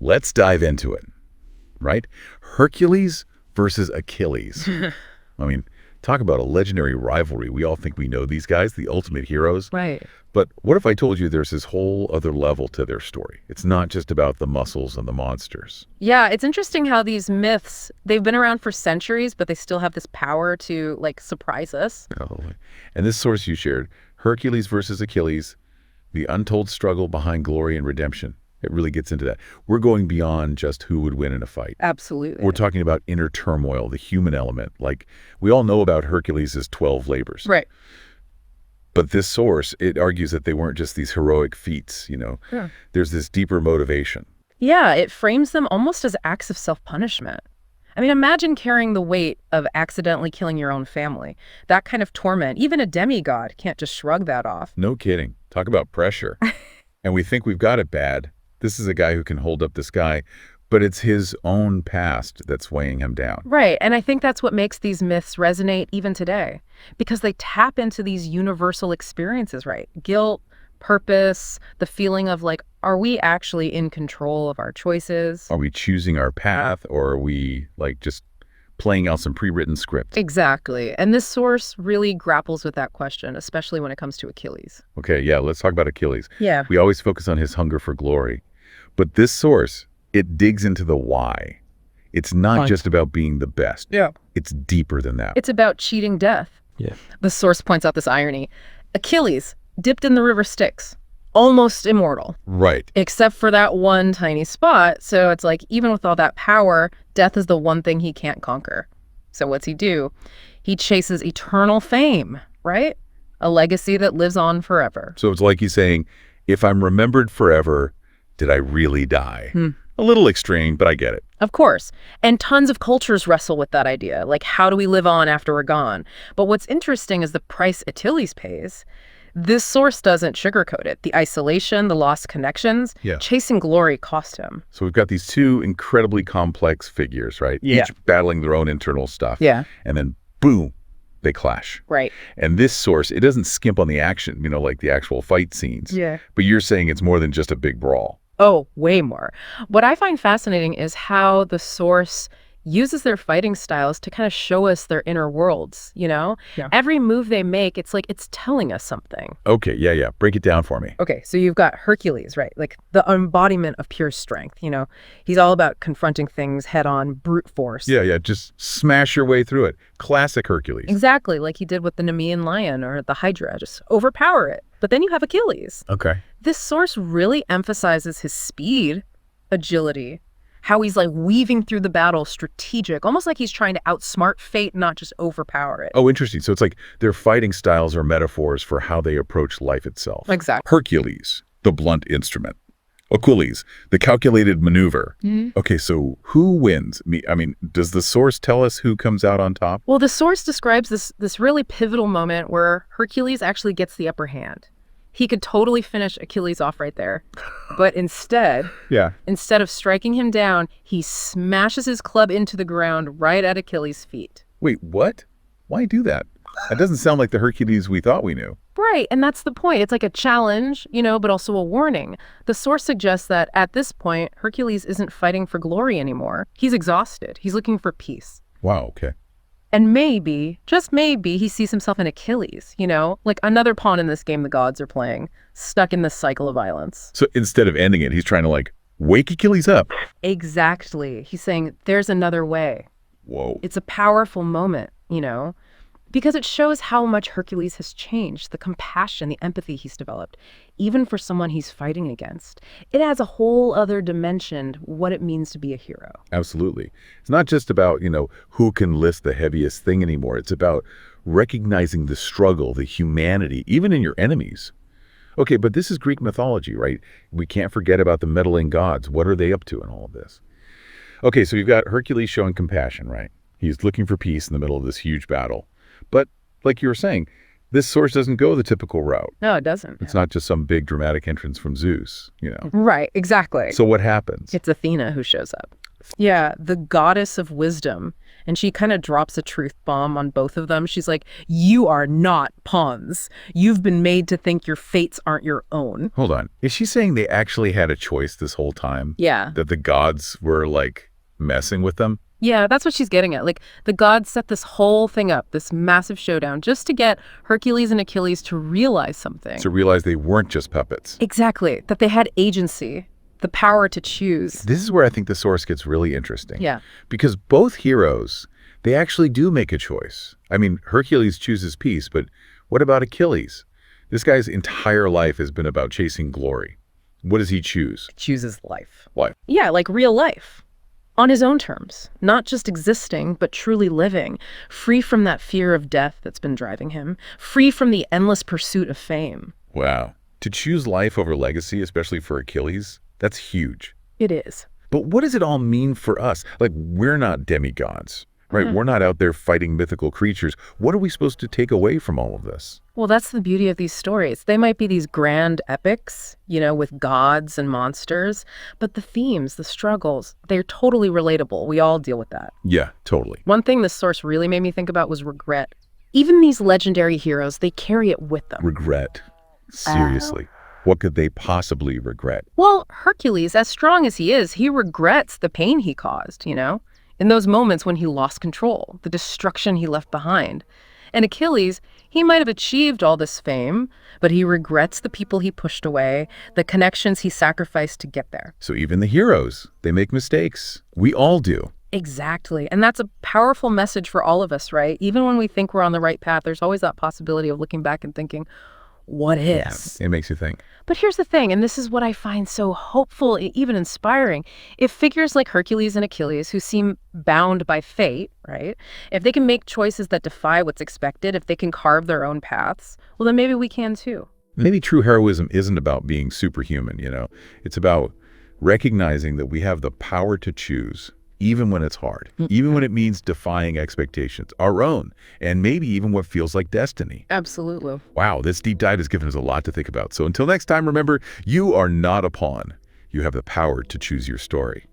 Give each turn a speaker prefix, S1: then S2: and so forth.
S1: Let's dive into it, right? Hercules versus Achilles. I mean, talk about a legendary rivalry. We all think we know these guys, the ultimate heroes.
S2: Right.
S1: But what if I told you there's this whole other level to their story? It's not just about the muscles and the monsters.
S2: Yeah, it's interesting how these myths, they've been around for centuries, but they still have this power to, like, surprise us.
S1: Totally. And this source you shared, Hercules versus Achilles, the untold struggle behind glory and redemption. It really gets into that. We're going beyond just who would win in a fight.
S2: Absolutely.
S1: We're talking about inner turmoil, the human element. Like, we all know about Hercules' 12 labors.
S2: Right.
S1: But this source, it argues that they weren't just these heroic feats,
S2: Yeah.
S1: There's this deeper motivation.
S2: Yeah, it frames them almost as acts of self-punishment. I mean, imagine carrying the weight of accidentally killing your own family. That kind of torment, even a demigod can't just shrug that off.
S1: No kidding. Talk about pressure. And we think we've got it bad. This is a guy who can hold up the sky, but it's his own past that's weighing him down.
S2: Right, and I think that's what makes these myths resonate even today, because they tap into these universal experiences, right? Guilt, purpose, the feeling of like, are we actually in control of our choices?
S1: Are we choosing our path, or are we like just playing out some pre-written script?
S2: Exactly, and this source really grapples with that question, especially when it comes to Achilles.
S1: Okay, yeah, let's talk about Achilles.
S2: Yeah.
S1: We always focus on his hunger for glory, but this source, it digs into the why. It's not just about being the best.
S2: Yeah.
S1: It's deeper than that.
S2: It's about cheating death.
S1: Yeah.
S2: The source points out this irony. Achilles, dipped in the river Styx, almost immortal.
S1: Right.
S2: Except for that one tiny spot. So it's like, even with all that power, death is the one thing he can't conquer. So what's he do? He chases eternal fame, right? A legacy that lives on forever.
S1: So it's like he's saying, if I'm remembered forever, did I really die? A little extreme, but I get it.
S2: Of course. And tons of cultures wrestle with that idea. Like, how do we live on after we're gone? But what's interesting is the price Achilles pays. This source doesn't sugarcoat it. The isolation, the lost connections, chasing glory cost him.
S1: So we've got these two incredibly complex figures, right?
S2: Yeah.
S1: Each battling their own internal stuff.
S2: Yeah.
S1: And then, boom, they clash.
S2: Right.
S1: And this source, it doesn't skimp on the action, like the actual fight scenes.
S2: Yeah.
S1: But you're saying it's more than just a big brawl.
S2: Oh, way more. What I find fascinating is how the source uses their fighting styles to kind of show us their inner worlds, Yeah. Every move they make, it's like it's telling us something.
S1: Okay, yeah. Break it down for me.
S2: Okay, so you've got Hercules, right? Like the embodiment of pure strength, He's all about confronting things head on, brute force.
S1: Yeah, just smash your way through it. Classic Hercules.
S2: Exactly, like he did with the Nemean lion or the Hydra, just overpower it. But then you have Achilles.
S1: Okay.
S2: This source really emphasizes his speed, agility, how he's like weaving through the battle strategic, almost like he's trying to outsmart fate, not just overpower it.
S1: Oh, interesting. So it's like their fighting styles are metaphors for how they approach life itself.
S2: Exactly.
S1: Hercules, the blunt instrument. Achilles, the calculated maneuver. Okay, so who wins? I mean, does the source tell us who comes out on top?
S2: Well, the source describes this really pivotal moment where Hercules actually gets the upper hand. He could totally finish Achilles off right there. But instead of striking him down, he smashes his club into the ground right at Achilles' feet.
S1: Wait, what? Why do that? That doesn't sound like the Hercules we thought we knew.
S2: Right, and that's the point. It's like a challenge, but also a warning. The source suggests that at this point, Hercules isn't fighting for glory anymore. He's exhausted. He's looking for peace.
S1: Wow, okay.
S2: And maybe, just maybe, he sees himself in Achilles, like another pawn in this game the gods are playing, stuck in this cycle of violence.
S1: So instead of ending it, he's trying to wake Achilles up.
S2: Exactly. He's saying, there's another way.
S1: Whoa.
S2: It's a powerful moment, because it shows how much Hercules has changed, the compassion, the empathy he's developed, even for someone he's fighting against. It adds a whole other dimension to what it means to be a hero.
S1: Absolutely. It's not just about, who can lift the heaviest thing anymore. It's about recognizing the struggle, the humanity, even in your enemies. Okay, but this is Greek mythology, right? We can't forget about the meddling gods. What are they up to in all of this? Okay, so you've got Hercules showing compassion, right? He's looking for peace in the middle of this huge battle. But like you were saying, this source doesn't go the typical route.
S2: No, it doesn't.
S1: It's not just some big dramatic entrance from Zeus,
S2: Right, exactly.
S1: So what happens?
S2: It's Athena who shows up. Yeah, the goddess of wisdom. And she kind of drops a truth bomb on both of them. She's like, you are not pawns. You've been made to think your fates aren't your own.
S1: Hold on. Is she saying they actually had a choice this whole time?
S2: Yeah.
S1: That the gods were, like, messing with them?
S2: Yeah, that's what she's getting at. Like, the gods set this whole thing up, this massive showdown, just to get Hercules and Achilles to realize something.
S1: To realize they weren't just puppets.
S2: Exactly. That they had agency, the power to choose.
S1: This is where I think the source gets really interesting.
S2: Yeah.
S1: Because both heroes, they actually do make a choice. I mean, Hercules chooses peace, but what about Achilles? This guy's entire life has been about chasing glory. What does he choose?
S2: Chooses life.
S1: Life.
S2: Yeah, like real life. On his own terms, not just existing, but truly living, free from that fear of death that's been driving him, free from the endless pursuit of fame.
S1: Wow. To choose life over legacy, especially for Achilles, that's huge.
S2: It is.
S1: But what does it all mean for us? Like, we're not demigods, right? We're not out there fighting mythical creatures. What are we supposed to take away from all of this?
S2: Well, that's the beauty of these stories. They might be these grand epics, with gods and monsters, but the themes, the struggles, they're totally relatable. We all deal with that.
S1: Yeah, totally.
S2: One thing this source really made me think about was regret. Even these legendary heroes, they carry it with them.
S1: Regret. Seriously. What could they possibly regret?
S2: Well, Hercules, as strong as he is, he regrets the pain he caused, in those moments when he lost control, the destruction he left behind. And Achilles, he might have achieved all this fame, but he regrets the people he pushed away, the connections he sacrificed to get there.
S1: So even the heroes, they make mistakes. We all do.
S2: Exactly. And that's a powerful message for all of us, right? Even when we think we're on the right path, there's always that possibility of looking back and thinking, what if?
S1: Yeah, it makes you think.
S2: But here's the thing, and this is what I find so hopeful, even inspiring. If figures like Hercules and Achilles, who seem bound by fate, right? If they can make choices that defy what's expected, if they can carve their own paths, well, then maybe we can too.
S1: Maybe true heroism isn't about being superhuman, It's about recognizing that we have the power to choose, even when it's hard, even when it means defying expectations, our own, and maybe even what feels like destiny.
S2: Absolutely.
S1: Wow, this deep dive has given us a lot to think about. So until next time, remember, you are not a pawn. You have the power to choose your story.